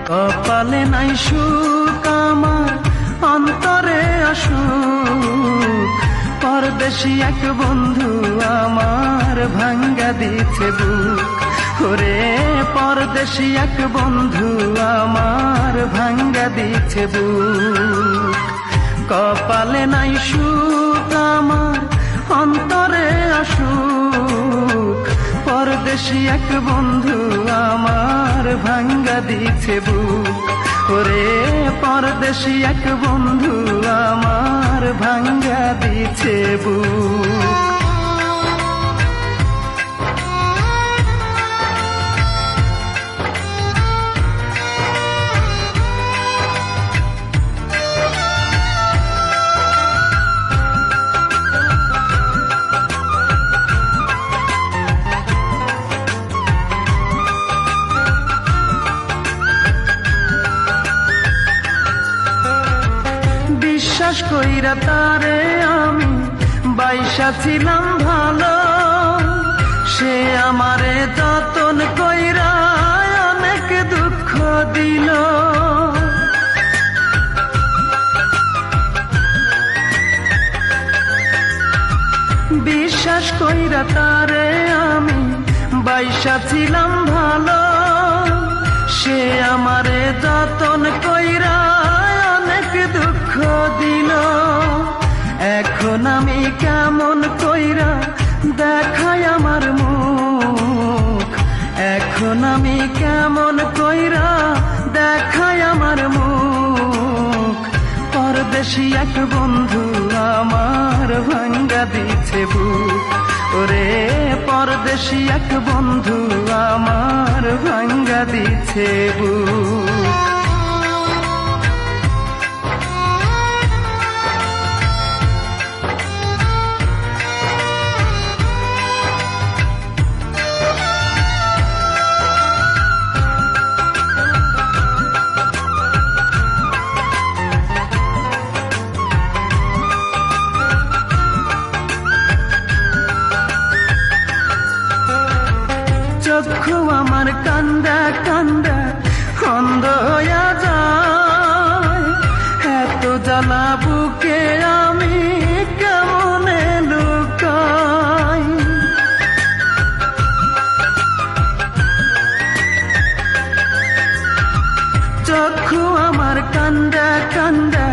কপালে নাই সুখ আমার, অন্তরে আসুক। পরদেশি এক বন্ধু আমার ভাঙ্গা দিছে বুক। ওরে পরদেশি এক বন্ধু আমার ভাঙ্গা দিছে বুক। কপালে নাই সুখ আমার, অন্তরে আসুক। পরদেশি এক বন্ধু আমার ভাঙ্গা দিছে বুক। ওরে পরদেশি এক বন্ধু আমার ভাঙ্গা দিছে বুক। বিশ্বাস কইরা তারে আমি বাইসা ছিলাম ভালো, সে আমারে যতন কইরা অনেক দুঃখ দিল। বিশ্বাস কইরা তারে আমি বাইসা ছিলাম ভালো, সে আমারে যতন কইরা অনেক দুঃখ দিল। এখন আমি কেমন কইরা দেখাই আমার মুখ, এখন আমি কেমন কইরা দেখাই আমার মুখ। পরদেশি এক বন্ধু আমার ভাঙ্গা দিছে বুক। ওরে পরদেশি এক বন্ধু আমার ভাঙ্গা দিছে বুক। চক্ষু আমার কান্দা কান্দা অন্ধ হইয়া যায়, এত জ্বালা বুকে আমি কেমনে লুকাই। চক্ষু আমার কান্দা কান্দা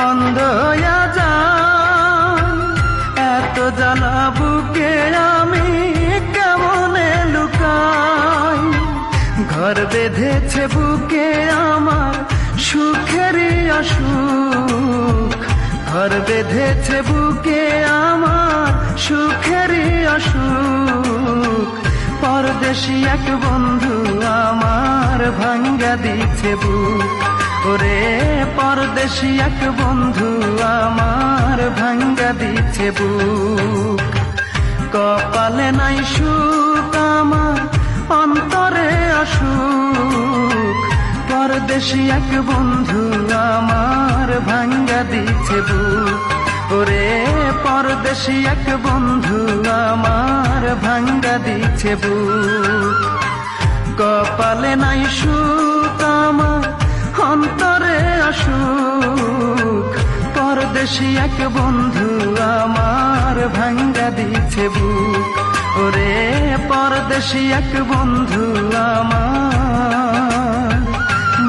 অন্ধ হইয়া যায়, এত জ্বালা বুকে আমি কেমনে লুকাই। ঘর বেঁধেছে বুকে আমার সুখেরই অসুখ, ঘর বেঁধেছে বুকে আমার সুখেরই অসুখ। পরদেশি এক বন্ধু আমার ভাঙ্গা দিছে বুক। ওরে পরদেশি এক বন্ধু আমার ভাঙ্গা দিছে বুক। কপালে নাই সুখ আমার, অন্তরে আসুক। পরদেশি এক বন্ধু আমার ভাঙ্গা দিছে বুক। ওরে পরদেশি এক বন্ধু আমার ভাঙ্গা দিছে বুক। কপালে নাই সুখ আমার, অন্তরে আসুক। পরদেশি এক বন্ধু আমার ভাঙ্গা দিছে বুক। ওরে পরদেশি এক বন্ধু আমার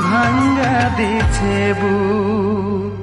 ভাঙ্গা দিছে বুক।